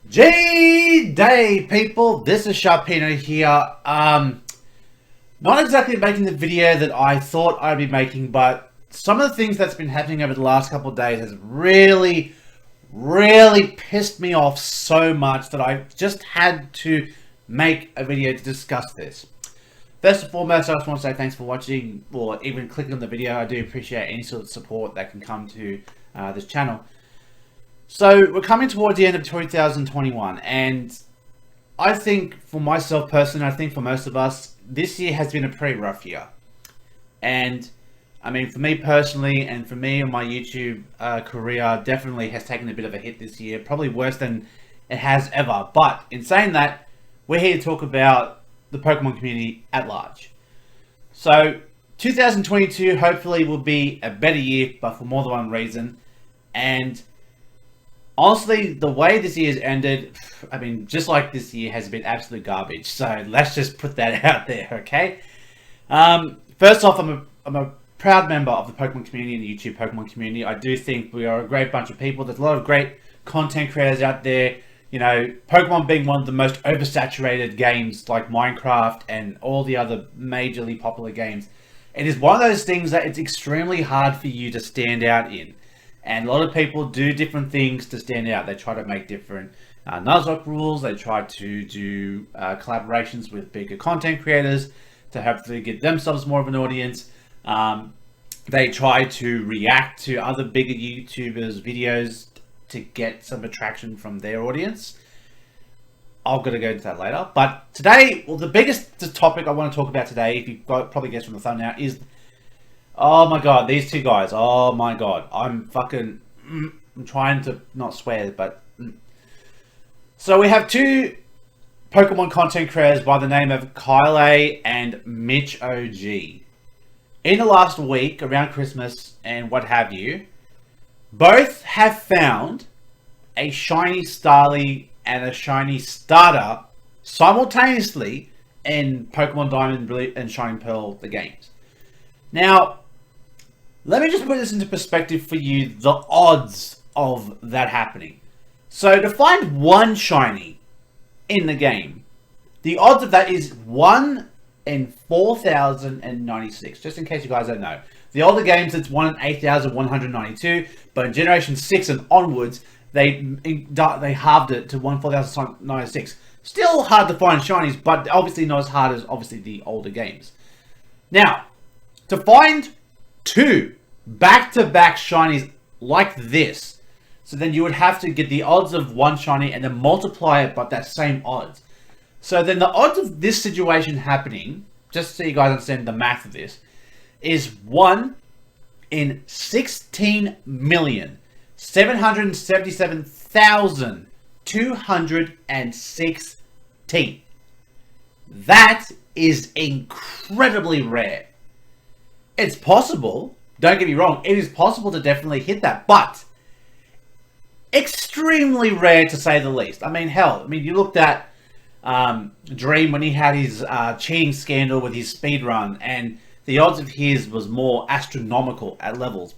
G-Day, people! This is Sharpino here. Not exactly making the video that I thought I'd be making, but some of the things that's been happening over the last couple of days has really pissed me off so much that I just had to make a video to discuss this. First and foremost, I just want to say thanks for watching, or even clicking on the video. I do appreciate any sort of support that can come to this channel. So we're coming towards the end of 2021, and I think for myself personally, I think for most of us, this year has been a pretty rough year. And I mean, for me personally, and for me and my YouTube career, definitely has taken a bit of a hit this year, probably worse than it has ever. But in saying that, we're here to talk about the Pokemon community at large. So 2022 hopefully will be a better year, but for more than one reason. And honestly, the way this year's ended, I mean, just like this year has been absolute garbage. So let's just put that out there, okay? First off, I'm a proud member of the Pokemon community and the YouTube Pokemon community. I do think we are a great bunch of people. There's a lot of great content creators out there. You know, Pokemon being one of the most oversaturated games like Minecraft and all the other majorly popular games. It is one of those things that it's extremely hard for you to stand out in. And a lot of people do different things to stand out. They try to make different Nuzlocke rules. They try to do collaborations with bigger content creators to hopefully get themselves more of an audience. They try to react to other bigger YouTubers' videos to get some attraction from their audience. I'm going to go into that later. But today, well, the biggest topic I want to talk about today, if you've probably guessed from the thumbnail, is... oh my god, these two guys. Oh my god. I'm trying to not swear, but... So we have two Pokemon content creators by the name of Kyle and Mitch OG. In the last week, around Christmas and what have you, both have found a shiny Starly and a shiny Starter simultaneously in Pokemon Diamond and Shining Pearl, the games. Now, let me just put this into perspective for you, the odds of that happening. So to find one shiny in the game, the odds of that is 1 in 4,096, just in case you guys don't know. The older games, it's 1 in 8,192, but in Generation 6 and onwards, they halved it to 1 in 4,096. Still hard to find shinies, but obviously not as hard as obviously the older games. Now, to find two back-to-back shinies like this, so then you would have to get the odds of one shiny and then multiply it by that same odds. So then the odds of this situation happening, just so you guys understand the math of this, is 1 in 16,777,216. That is incredibly rare. It's possible, don't get me wrong, it is possible to definitely hit that, but extremely rare to say the least. I mean, hell, you looked at Dream when he had his cheating scandal with his speedrun, and the odds of his was more astronomical at levels,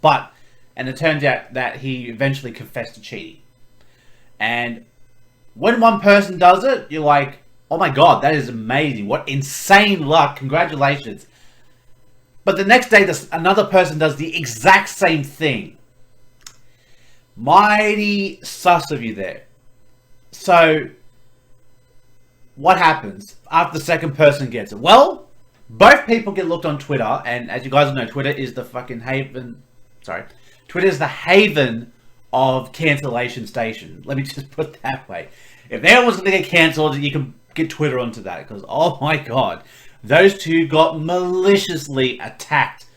and it turns out that he eventually confessed to cheating. And when one person does it, you're like, oh my god, that is amazing, what insane luck, congratulations. But the next day, another person does the exact same thing. Mighty sus of you there. So, what happens after the second person gets it? Well, both people get looked on Twitter, and as you guys know, Twitter is the fucking haven... Sorry. Twitter is the haven of cancellation station. Let me just put it that way. If anyone's going to get cancelled, you can get Twitter onto that, because, oh my god, those two got maliciously attacked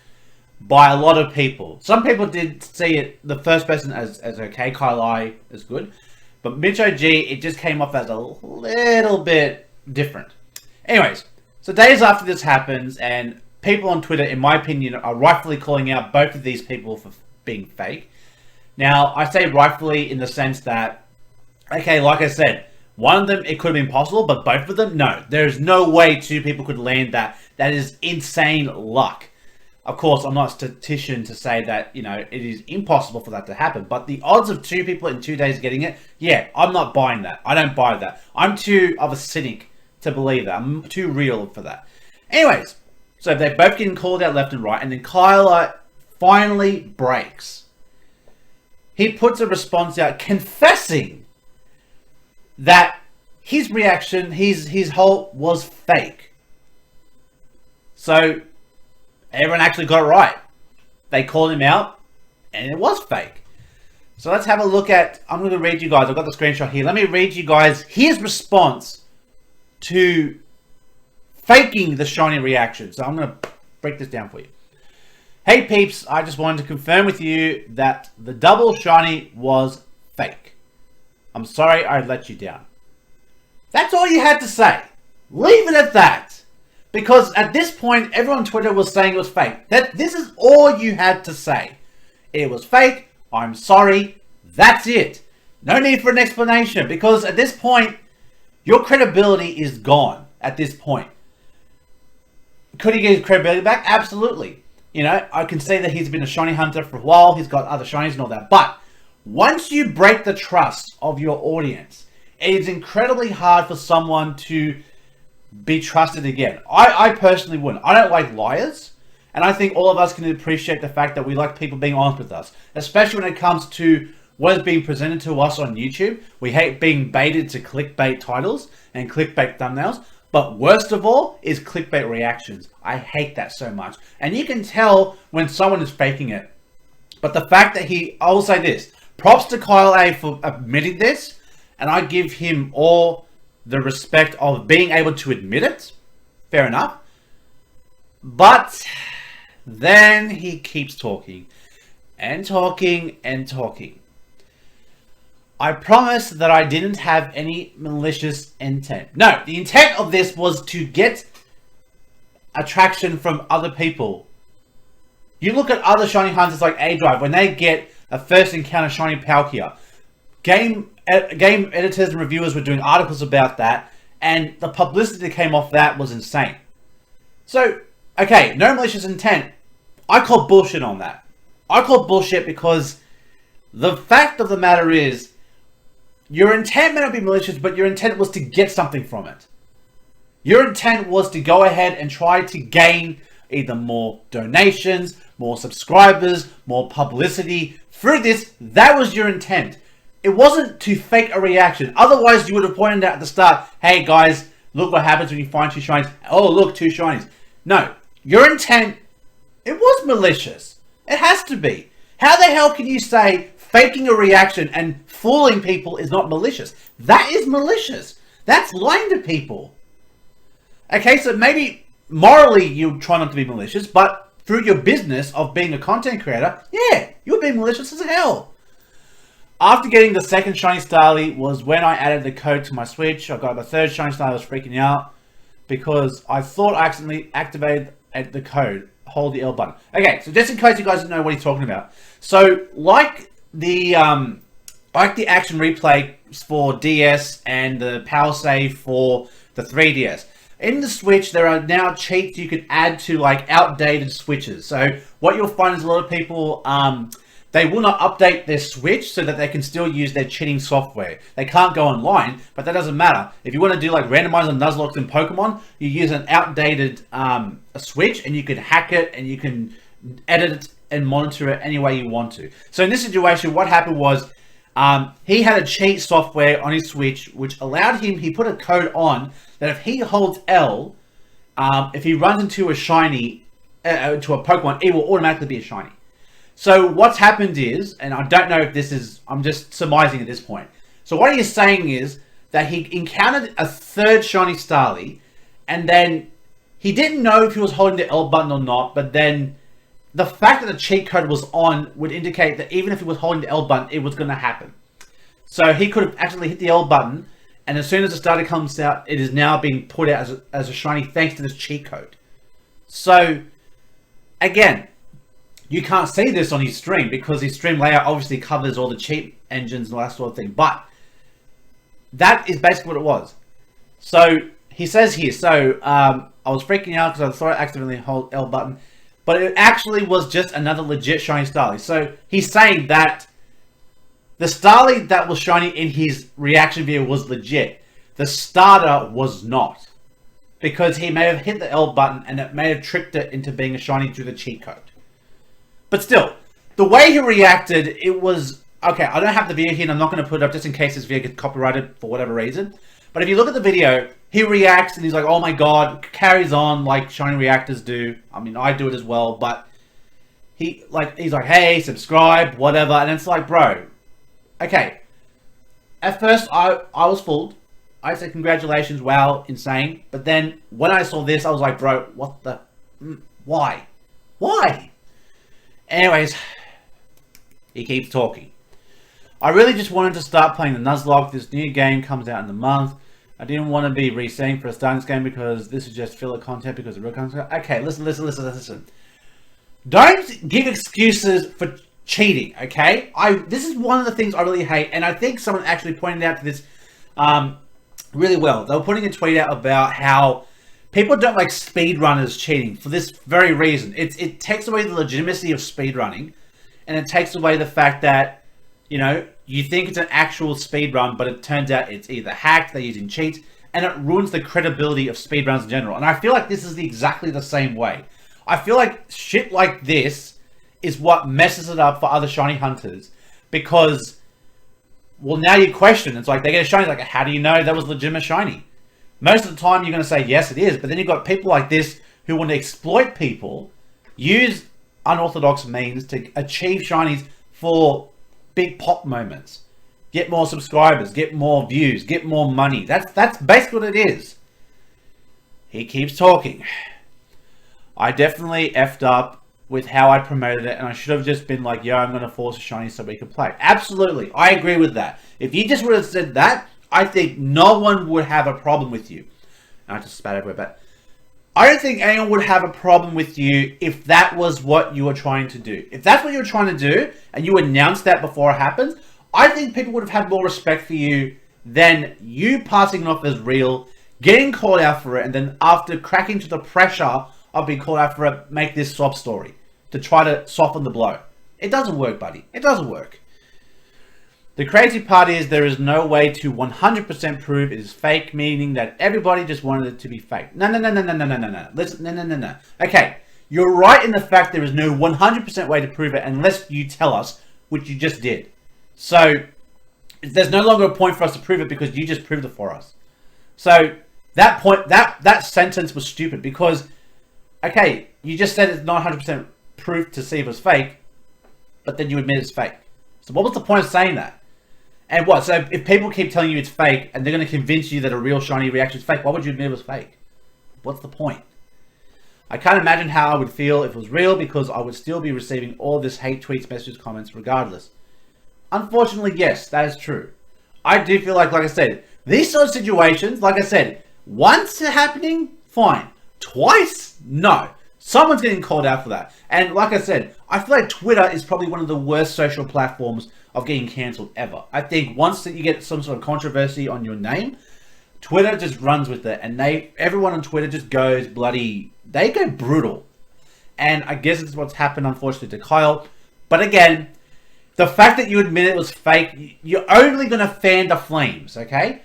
by a lot of people. Some people did see it, the first person as okay, Kyle I is good, but Mitch OG, it just came off as a little bit different. Anyways, so days after this happens, and people on Twitter, in my opinion, are rightfully calling out both of these people for being fake. Now, I say rightfully in the sense that, okay, like I said, one of them, it could have been possible, but both of them, no. There's no way two people could land that. That is insane luck. Of course, I'm not a statistician to say that, you know, it is impossible for that to happen. But the odds of 2 people in 2 days getting it, yeah, I'm not buying that. I don't buy that. I'm too of a cynic to believe that. I'm too real for that. Anyways, so they're both getting called out left and right. And then Kyler finally breaks. He puts a response out confessing that his reaction, his whole was fake. So everyone actually got it right. They called him out, and it was fake. So let's have a look at, I'm going to read you guys, I've got the screenshot here. Let me read you guys his response to faking the shiny reaction. So I'm going to break this down for you. Hey peeps, I just wanted to confirm with you that the double shiny was fake. I'm sorry I let you down. That's all you had to say. Leave it at that. Because at this point, everyone on Twitter was saying it was fake. This is all you had to say. It was fake. I'm sorry. That's it. No need for an explanation. Because at this point, your credibility is gone. At this point. Could he get his credibility back? Absolutely. You know, I can say that he's been a shiny hunter for a while. He's got other shinies and all that. But once you break the trust of your audience, it is incredibly hard for someone to be trusted again. I personally wouldn't. I don't like liars. And I think all of us can appreciate the fact that we like people being honest with us. Especially when it comes to what is being presented to us on YouTube. We hate being baited to clickbait titles and clickbait thumbnails. But worst of all is clickbait reactions. I hate that so much. And you can tell when someone is faking it. But the fact that I will say this. Props to Kyle A for admitting this. And I give him all the respect of being able to admit it. Fair enough. But then he keeps talking. And talking and talking. I promise that I didn't have any malicious intent. No, the intent of this was to get attraction from other people. You look at other shiny hunters like A-Drive, when they get a first encounter shiny Palkia. Game editors and reviewers were doing articles about that, and the publicity that came off that was insane. So, okay, no malicious intent. I call bullshit on that. I call bullshit because the fact of the matter is, your intent may not be malicious, but your intent was to get something from it. Your intent was to go ahead and try to gain either more donations, more subscribers, more publicity. Through this, that was your intent. It wasn't to fake a reaction. Otherwise, you would have pointed out at the start, hey guys, look what happens when you find 2 shinies. Oh, look, 2 shinies. No, your intent, it was malicious. It has to be. How the hell can you say faking a reaction and fooling people is not malicious? That is malicious. That's lying to people. Okay, so maybe morally you try not to be malicious, but through your business of being a content creator, yeah, you're being malicious as hell. After getting the second shiny Starly was when I added the code to my Switch. I got the third shiny Starly. I was freaking out because I thought I accidentally activated the code. Hold the L button. Okay, so just in case you guys don't know what he's talking about. So like the action replay for DS and the power save for the 3DS. In the Switch, there are now cheats you can add to like outdated Switches. So what you'll find is a lot of people, they will not update their Switch so that they can still use their cheating software. They can't go online, but that doesn't matter. If you want to do like randomize on Nuzlocke in Pokemon, you use an outdated a Switch and you can hack it and you can edit it and monitor it any way you want to. So in this situation, what happened was he had a cheat software on his Switch which allowed him, he put a code on that if he holds L, if he runs into a shiny, to a Pokemon, it will automatically be a shiny. So what's happened is, and I don't know if this is, I'm just surmising at this point. So what he's saying is that he encountered a third shiny Starly, and then he didn't know if he was holding the L button or not, but then the fact that the cheat code was on would indicate that even if he was holding the L button, it was going to happen. So he could have actually hit the L button, and as soon as the Starly comes out, it is now being put out as a shiny thanks to this cheat code. So, again, you can't see this on his stream because his stream layout obviously covers all the cheat engines and all that sort of thing. But that is basically what it was. So he says here, I was freaking out because I thought I accidentally hold L button. but it actually was just another legit shiny Starly. So he's saying that the Starly that was shiny in his reaction video was legit. The starter was not. Because he may have hit the L button and it may have tricked it into being a shiny through the cheat code. But still, the way he reacted, it was... Okay, I don't have the video here and I'm not going to put it up just in case this video gets copyrighted for whatever reason. But if you look at the video, he reacts and he's like, oh my god, carries on like shiny reactors do. I mean, I do it as well, but he's like, hey, subscribe, whatever. And it's like, bro, okay. At first, I was fooled. I said, congratulations, wow, insane. But then when I saw this, I was like, bro, what the... Why? Why? Anyways, he keeps talking. I really just wanted to start playing the Nuzlocke. This new game comes out in the month. I didn't want to be resetting for a starting this game because this is just filler content because the real content... Okay, listen. Don't give excuses for cheating, okay? This is one of the things I really hate, and I think someone actually pointed out to this really well. They were putting a tweet out about how people don't like speedrunners cheating for this very reason. It takes away the legitimacy of speedrunning, and it takes away the fact that, you know, you think it's an actual speedrun, but it turns out it's either hacked, they're using cheats, and it ruins the credibility of speedruns in general. And I feel like this is exactly the same way. I feel like shit like this is what messes it up for other shiny hunters, because, well, now you question. It's like, they get a shiny, like, how do you know that was legitimate shiny? Most of the time, you're going to say, yes, it is. But then you've got people like this who want to exploit people, use unorthodox means to achieve shinies for big pop moments. Get more subscribers, get more views, get more money. That's basically what it is. He keeps talking. I definitely effed up with how I promoted it, and I should have just been like, yo, I'm going to force a shiny so we can play. Absolutely, I agree with that. If you just would have said that, I think no one would have a problem with you. And I just spat everywhere, but I don't think anyone would have a problem with you if that was what you were trying to do. If that's what you were trying to do, and you announced that before it happens, I think people would have had more respect for you than you passing it off as real, getting called out for it, and then after cracking to the pressure of being called out for it, make this sob story to try to soften the blow. It doesn't work, buddy. It doesn't work. The crazy part is there is no way to 100% prove it is fake, meaning that everybody just wanted it to be fake. No. Listen, no. Okay, you're right in the fact there is no 100% way to prove it unless you tell us, which you just did. So, there's no longer a point for us to prove it because you just proved it for us. So, that point, that sentence was stupid because, okay, you just said it's not 100% proof to see if it was fake, but then you admit it's fake. So what was the point of saying that? And what? So if people keep telling you it's fake and they're going to convince you that a real shiny reaction is fake, why would you admit it was fake? What's the point? I can't imagine how I would feel if it was real because I would still be receiving all this hate tweets, messages, comments regardless. Unfortunately, yes, that is true. I do feel like I said, these sort of situations, like I said, once they're happening, fine. Twice? No. Someone's getting called out for that. And like I said, I feel like Twitter is probably one of the worst social platforms of getting cancelled ever. I think once that you get some sort of controversy on your name, Twitter just runs with it. And everyone on Twitter just goes bloody... They go brutal. And I guess it's what's happened, unfortunately, to Kyle. But again, the fact that you admit it was fake, you're only going to fan the flames, okay?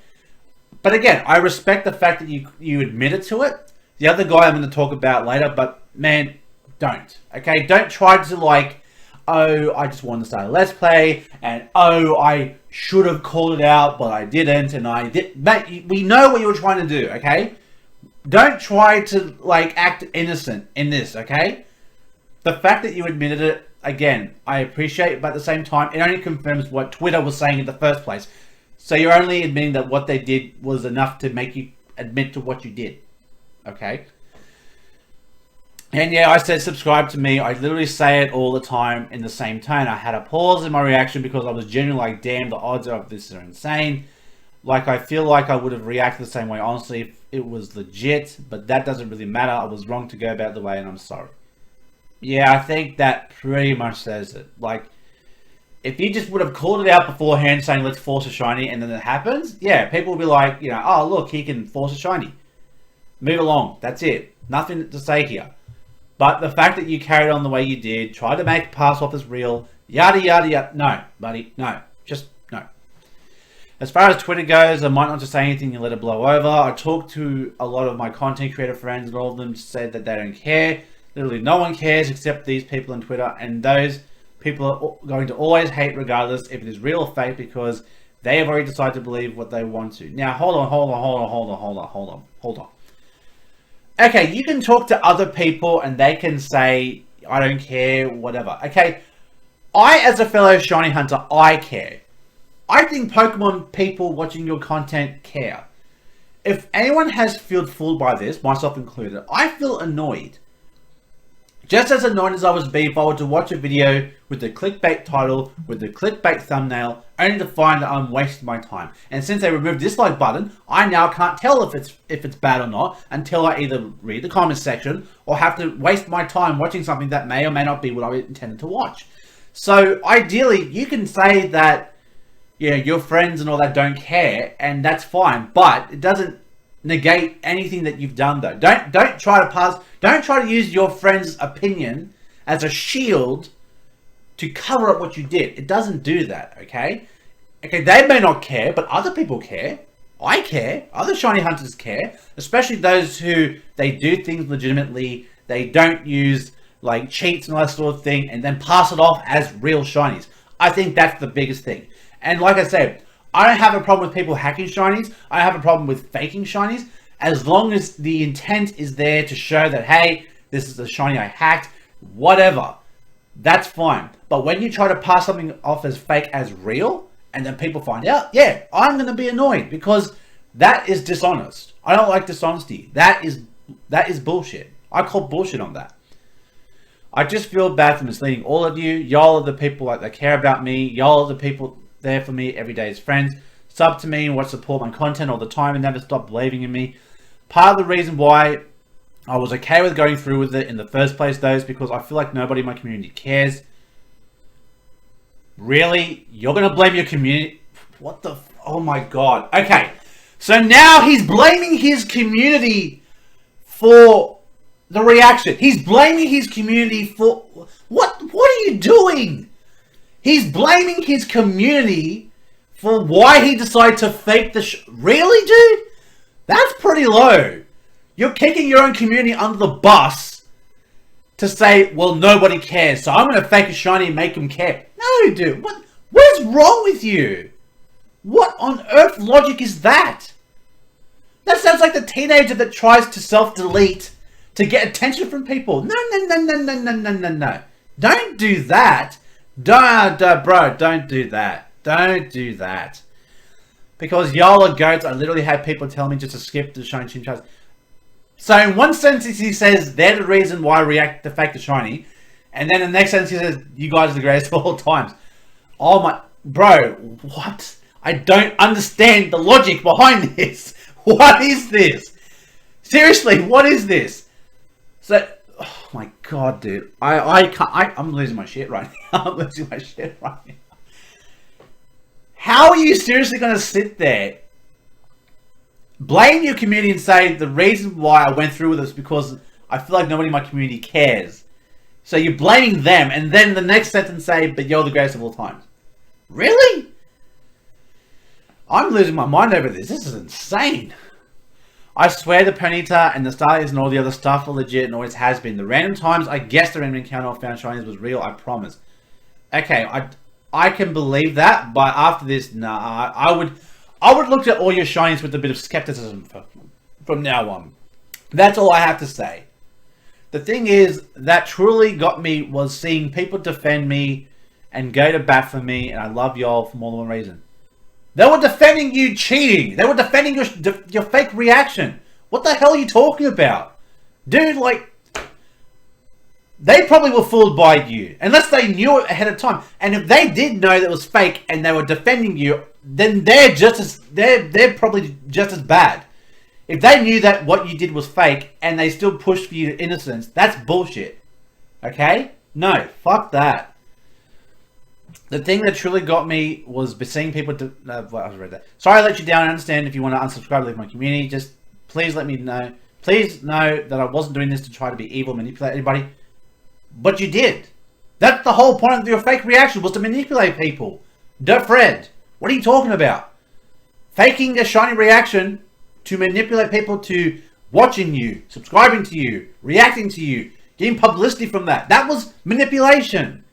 But again, I respect the fact that you admitted to it. The other guy I'm going to talk about later, but man, don't. Okay? Don't try to like, oh, I just wanted to start a Let's Play, and oh, I should have called it out, but I didn't, and I did. Mate, we know what you were trying to do, okay? Don't try to, like, act innocent in this, okay? The fact that you admitted it, again, I appreciate it, but at the same time, it only confirms what Twitter was saying in the first place. So you're only admitting that what they did was enough to make you admit to what you did. Okay? And yeah, I said subscribe to me. I literally say it all the time in the same tone. I had a pause in my reaction because I was genuinely like, damn, the odds of this are insane. Like, I feel like I would have reacted the same way, honestly, if it was legit. But that doesn't really matter. I was wrong to go about the way, and I'm sorry. Yeah, I think that pretty much says it. Like, if you just would have called it out beforehand saying, let's force a shiny, and then it happens, yeah, people will be like, you know, oh, look, he can force a shiny. Move along. That's it. Nothing to say here. But the fact that you carried on the way you did, tried to make it pass off as real, yada yada yada. No, buddy, no. Just no. As far as Twitter goes, I might not just say anything and let it blow over. I talked to a lot of my content creator friends and all of them said that they don't care. Literally no one cares except these people on Twitter, and those people are going to always hate regardless if it is real or fake because they have already decided to believe what they want to. Now hold on. Okay, you can talk to other people and they can say, I don't care, whatever. Okay, I as a fellow shiny hunter, I care. I think Pokemon people watching your content care. If anyone has felt fooled by this, myself included, I feel annoyed. Just as annoyed as I would be if I were to watch a video with the clickbait title, with the clickbait thumbnail, only to find that I'm wasting my time. And since they removed the dislike button, I now can't tell if it's bad or not until I either read the comment section or have to waste my time watching something that may or may not be what I intended to watch. So ideally, you can say that, yeah, your friends and all that don't care, and that's fine, but it doesn't negate anything that you've done though. Don't try to use your friend's opinion as a shield to cover up what you did. It doesn't do that, okay? Okay, they may not care, but other people care. I care. Other shiny hunters care, especially those who they do things legitimately. They don't use like cheats and all that sort of thing and then pass it off as real shinies. I think that's the biggest thing. And like I said, I don't have a problem with people hacking shinies. I don't have a problem with faking shinies. As long as the intent is there to show that, hey, this is a shiny I hacked, whatever. That's fine. But when you try to pass something off as fake as real, and then people find out, yeah, I'm going to be annoyed because that is dishonest. I don't like dishonesty. That is bullshit. I call bullshit on that. I just feel bad for misleading all of you. Y'all are the people that care about me. Y'all are the people there for me every day as friends. Sub to me and watch support my content all the time and never stop believing in me. Part of the reason why I was okay with going through with it in the first place though is because I feel like nobody in my community cares. Really? You're going to blame your community? What the... Oh my god. Okay. So now he's blaming his community for the reaction. He's blaming his community for... What are you doing? He's blaming his community for why he decided to fake the... Really, dude? That's pretty low. You're kicking your own community under the bus to say, well, nobody cares, so I'm going to fake a shiny and make them care. No, dude. What is wrong with you? What on earth logic is that? That sounds like the teenager that tries to self-delete to get attention from people. No. Don't do that. Bro, don't do that. Don't do that. Because y'all are goats. I literally had people tell me just to skip the shiny team charts. So in one sentence he says they're the reason why I react to fake the shiny. And then in the next sentence he says you guys are the greatest of all times. Oh my... Bro, what? I don't understand the logic behind this. What is this? Seriously, what is this? So... Oh my god, dude. I'm losing my shit right now. I'm losing my shit right now. How are you seriously going to sit there, blame your community and say the reason why I went through with this because I feel like nobody in my community cares. So you're blaming them and then the next sentence say, but you're the greatest of all times. Really? I'm losing my mind over this. This is insane. I swear the Ponyta and the Starlies and all the other stuff are legit and always has been. The random times I guessed the random encounter of found shinies was real, I promise. Okay, I can believe that, but after this, nah, I would look at all your shinies with a bit of skepticism from now on. That's all I have to say. The thing is, that truly got me was seeing people defend me and go to bat for me, and I love y'all for more than one reason. They were defending you cheating. They were defending your fake reaction. What the hell are you talking about? Dude, like... They probably were fooled by you. Unless they knew it ahead of time. And if they did know that it was fake and they were defending you, then they're probably just as bad. If they knew that what you did was fake and they still pushed for you to innocence, that's bullshit. Okay? No, fuck that. The thing that truly got me was seeing people... I read that. Sorry I let you down. I understand if you want to unsubscribe, leave my community. Just please let me know. Please know that I wasn't doing this to try to be evil, manipulate anybody. But you did. That's the whole point of your fake reaction, was to manipulate people. Fred, what are you talking about? Faking a shiny reaction to manipulate people to watching you, subscribing to you, reacting to you, getting publicity from that. That was manipulation.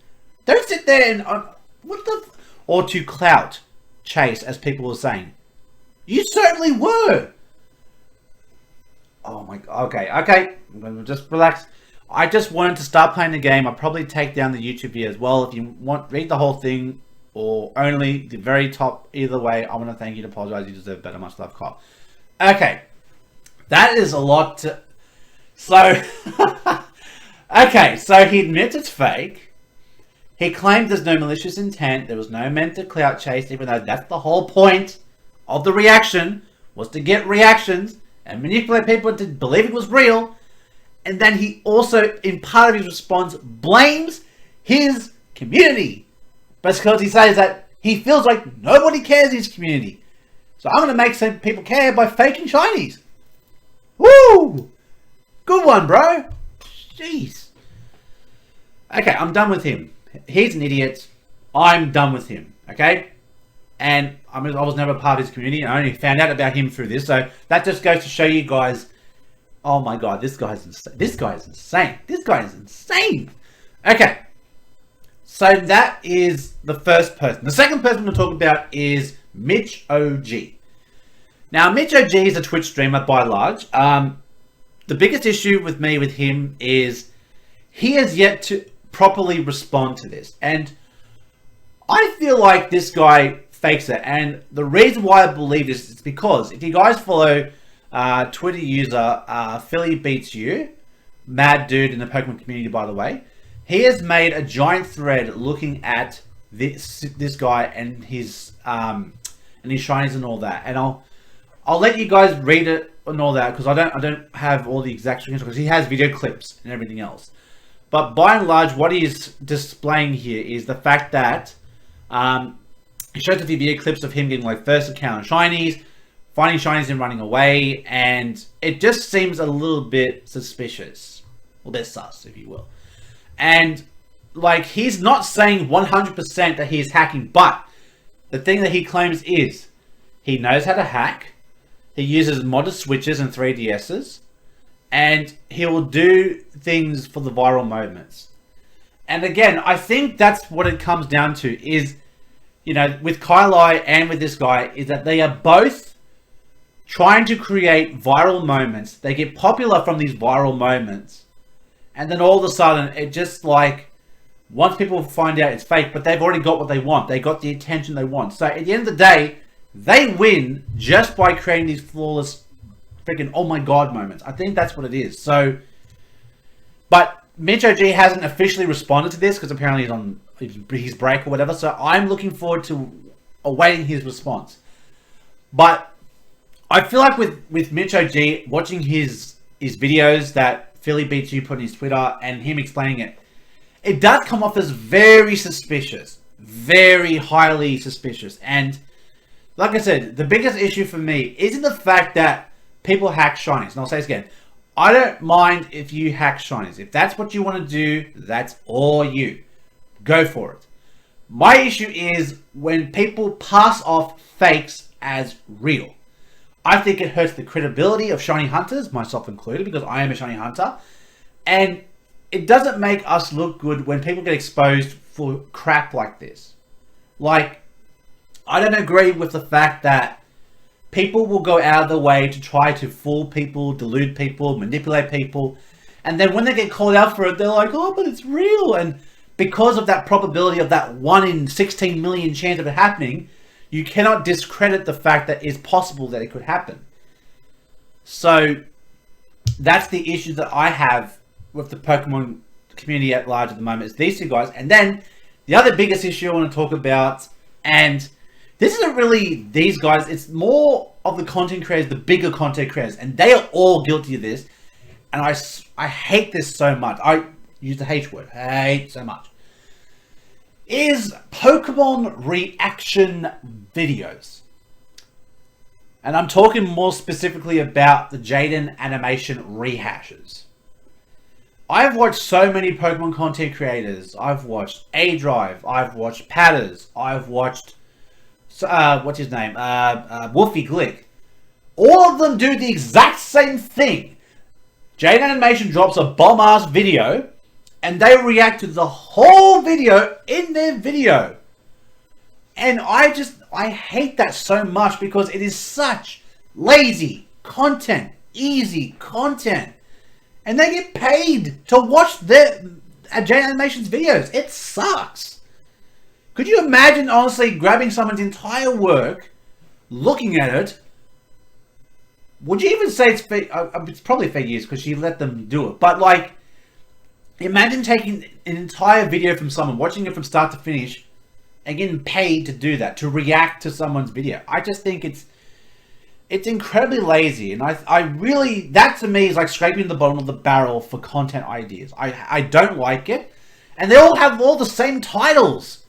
Don't sit there and... or to clout chase, as people were saying. You certainly were. Oh my god. Okay. Just relax. I just wanted to start playing the game. I'll probably take down the YouTube video as well. If you want, read the whole thing or only the very top. Either way, I want to thank you and apologize. You deserve better. Much love, Kyle. Okay. That is a lot to... So... okay, so he admits it's fake. He claimed there's no malicious intent. There was no meant to clout chase, even though that's the whole point of the reaction, was to get reactions and manipulate people into believing it was real. And then he also, in part of his response, blames his community. Because he says that he feels like nobody cares in his community. So I'm going to make some people care by faking shinies. Woo! Good one, bro. Jeez. Okay, I'm done with him. He's an idiot. I'm done with him. Okay? And I was never part of his community. I only found out about him through this. So that just goes to show you guys... Oh my god, this guy's insane. This guy is insane. This guy is insane. Okay. So that is the first person. The second person we'll talk about is Mitch OG. Now, Mitch OG is a Twitch streamer by large. The biggest issue with him is he has yet to properly respond to this. And I feel like this guy fakes it. And the reason why I believe this is because if you guys follow... Twitter user Philly Beats You, mad dude in the Pokemon community, by the way, he has made a giant thread looking at this guy and his shinies and all that. And I'll let you guys read it and all that, because I don't have all the exact screenshots, because he has video clips and everything else. But by and large, what he's displaying here is the fact that he shows a few video clips of him getting like first encounter shinies, finding shinies and running away, and it just seems a little bit suspicious. Well, they're sus, if you will. And, like, he's not saying 100% that he's hacking, but the thing that he claims is he knows how to hack, he uses modded switches and 3DSs, and he will do things for the viral moments. And again, I think that's what it comes down to is, you know, with Kylai and with this guy, is that they are both trying to create viral moments. They get popular from these viral moments. And then all of a sudden, it just like, once people find out it's fake, but they've already got what they want. They got the attention they want. So at the end of the day, they win just by creating these flawless freaking oh my god moments. I think that's what it is. So, but Mitch OG hasn't officially responded to this because apparently he's on his break or whatever. So I'm looking forward to awaiting his response. But I feel like with Mitch OG, watching his videos that Philly Beats You put on his Twitter and him explaining it, it does come off as very suspicious. Very highly suspicious. And like I said, the biggest issue for me isn't the fact that people hack shinies. And I'll say this again. I don't mind if you hack shinies. If that's what you want to do, that's all you. Go for it. My issue is when people pass off fakes as real. I think it hurts the credibility of shiny hunters, myself included, because I am a shiny hunter. And it doesn't make us look good when people get exposed for crap like this. Like, I don't agree with the fact that people will go out of their way to try to fool people, delude people, manipulate people. And then when they get called out for it, they're like, oh, but it's real. And because of that probability of that 1 in 16 million chance of it happening, you cannot discredit the fact that it's possible that it could happen. So that's the issue that I have with the Pokemon community at large at the moment, is these two guys. And then the other biggest issue I want to talk about, and this isn't really these guys, it's more of the content creators, the bigger content creators, and they are all guilty of this. And I hate this so much. I use the H word, hate so much. Is Pokemon reaction videos. And I'm talking more specifically about the Jaden animation rehashes. I've watched so many Pokemon content creators. I've watched A-Drive. I've watched Patters. I've watched, what's his name? Wolfie Glick. All of them do the exact same thing. Jaden Animation drops a bomb-ass video, and they react to the whole video in their video. And I hate that so much because it is such lazy content, easy content. And they get paid to watch their Jaden Animation's videos. It sucks. Could you imagine, honestly, grabbing someone's entire work, looking at it? Would you even say it's fair? It's probably fair use because she let them do it. But like, imagine taking an entire video from someone, watching it from start to finish, and getting paid to do that, to react to someone's video. I just think it's incredibly lazy, and I really, that to me is like scraping the bottom of the barrel for content ideas. I don't like it, and they all have all the same titles,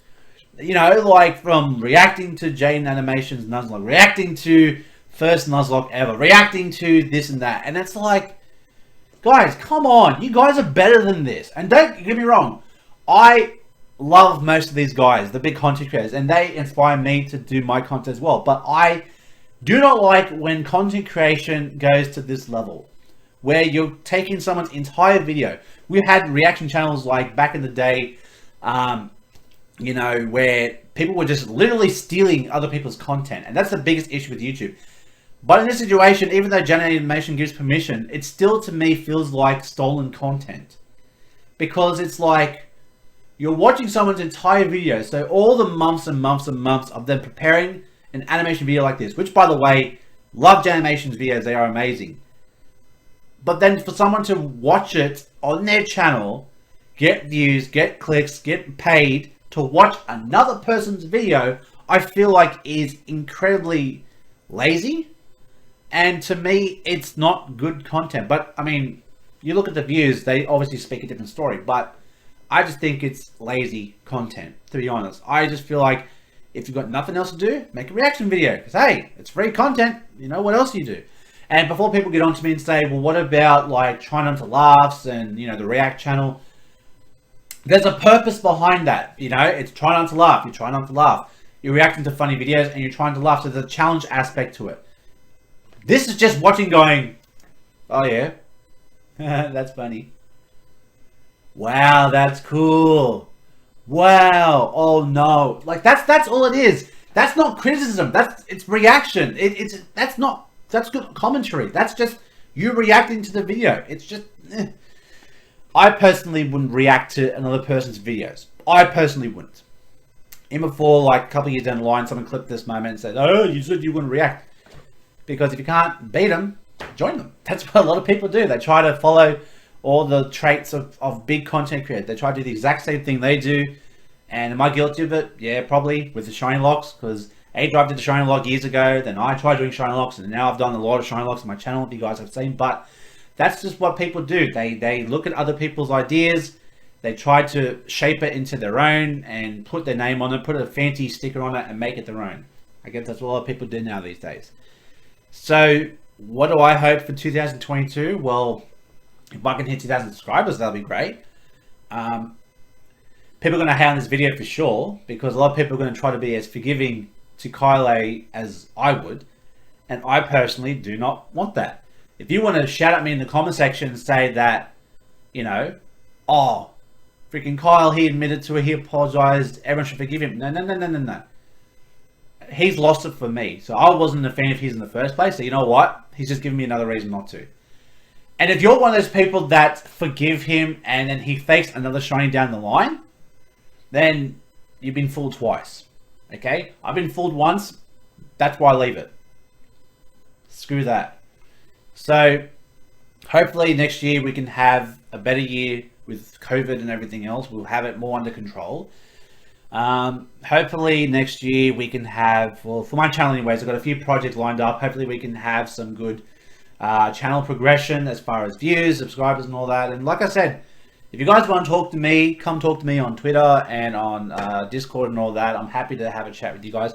you know, like from reacting to Jaden Animation's Nuzlocke, reacting to first Nuzlocke ever, reacting to this and that, and it's like, guys, come on, you guys are better than this. And don't get me wrong, I love most of these guys, the big content creators, and they inspire me to do my content as well, but I do not like when content creation goes to this level, where you're taking someone's entire video. We've had reaction channels like back in the day, you know, where people were just literally stealing other people's content. And that's the biggest issue with YouTube. But in this situation, even though Jaden Animation gives permission, it still to me feels like stolen content. Because it's like, you're watching someone's entire video. So all the months and months and months of them preparing an animation video like this, which by the way, love Janimation's videos, they are amazing. But then for someone to watch it on their channel, get views, get clicks, get paid to watch another person's video, I feel like is incredibly lazy. And to me, it's not good content. But I mean, you look at the views, they obviously speak a different story. But I just think it's lazy content, to be honest. I just feel like if you've got nothing else to do, make a reaction video. Because, hey, it's free content. You know, what else do you do? And before people get on to me and say, well, what about, like, trying not to laughs and, you know, the React channel? There's a purpose behind that. You know, it's try not to laugh. You try not to laugh. You're reacting to funny videos and you're trying to laugh. So there's a challenge aspect to it. This is just watching going, oh, yeah. That's funny. Wow, that's cool. Wow. Oh no. Like that's all it is. That's not criticism. It's reaction. That's good commentary. That's just you reacting to the video. It's just I personally wouldn't react to another person's videos. I personally wouldn't. Even before, like a couple of years down the line, someone clipped this moment and said, "Oh, you said you wouldn't react." Because if you can't beat them, join them. That's what a lot of people do. They try to follow all the traits of big content creators. They try to do the exact same thing they do. And am I guilty of it? Yeah, probably with the shiny locks, because A-Drive did the shiny lock years ago. Then I tried doing shiny locks, and now I've done a lot of shiny locks on my channel, if you guys have seen. But that's just what people do. They look at other people's ideas. They try to shape it into their own and put their name on it, put a fancy sticker on it, and make it their own. I guess that's what a lot of people do now these days. So what do I hope for 2022? Well, if I can hit 2,000 subscribers, that'll be great. People are going to hate on this video for sure, because a lot of people are going to try to be as forgiving to Kyle as I would. And I personally do not want that. If you want to shout at me in the comment section and say that, you know, oh, freaking Kyle, he admitted to it, he apologized, everyone should forgive him. No. He's lost it for me. So I wasn't a fan of his in the first place. So you know what? He's just giving me another reason not to. And if you're one of those people that forgive him and then he fakes another shiny down the line, then you've been fooled twice. Okay? I've been fooled once. That's why I leave it. Screw that. So hopefully next year we can have a better year with COVID and everything else. We'll have it more under control. Hopefully next year we can have, well, for my channel anyways, I've got a few projects lined up. Hopefully we can have some good channel progression as far as views, subscribers and all that. And like I said, if you guys want to talk to me, come talk to me on Twitter and on Discord and all that. I'm happy to have a chat with you guys.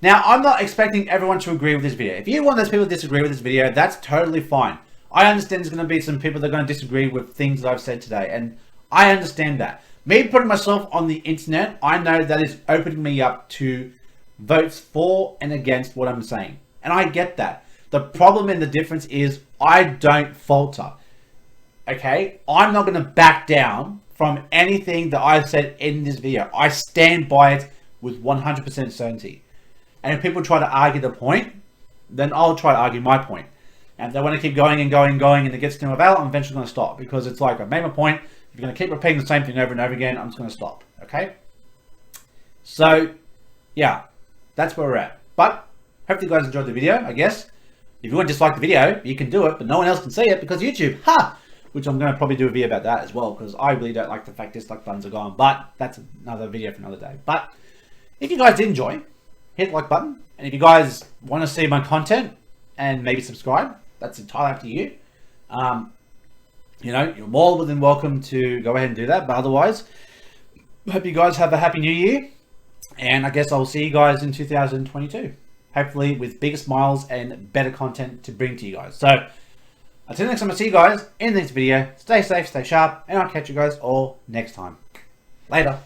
Now, I'm not expecting everyone to agree with this video. If you want those people to disagree with this video, that's totally fine. I understand there's going to be some people that are going to disagree with things that I've said today, and I understand that. Me putting myself on the internet, I know that is opening me up to votes for and against what I'm saying. And I get that. The problem and the difference is I don't falter. Okay? I'm not going to back down from anything that I've said in this video. I stand by it with 100% certainty. And if people try to argue the point, then I'll try to argue my point. And if they want to keep going and going and going and it gets to no avail, I'm eventually going to stop. Because it's like, I've made my point. If you're going to keep repeating the same thing over and over again, I'm just going to stop. Okay? So, yeah. That's where we're at. But, hopefully you guys enjoyed the video, I guess. If you want to dislike the video, you can do it, but no one else can see it because YouTube. Ha! Which I'm going to probably do a video about that as well, because I really don't like the fact dislike buttons are gone. But, that's another video for another day. But, if you guys did enjoy, hit the like button. And if you guys want to see my content and maybe subscribe, that's entirely up to you. You know, you're more than welcome to go ahead and do that. But otherwise, hope you guys have a happy new year. And I guess I'll see you guys in 2022. Hopefully with bigger smiles and better content to bring to you guys. So, until next time, I'll see you guys in the next video. Stay safe, stay sharp, and I'll catch you guys all next time. Later.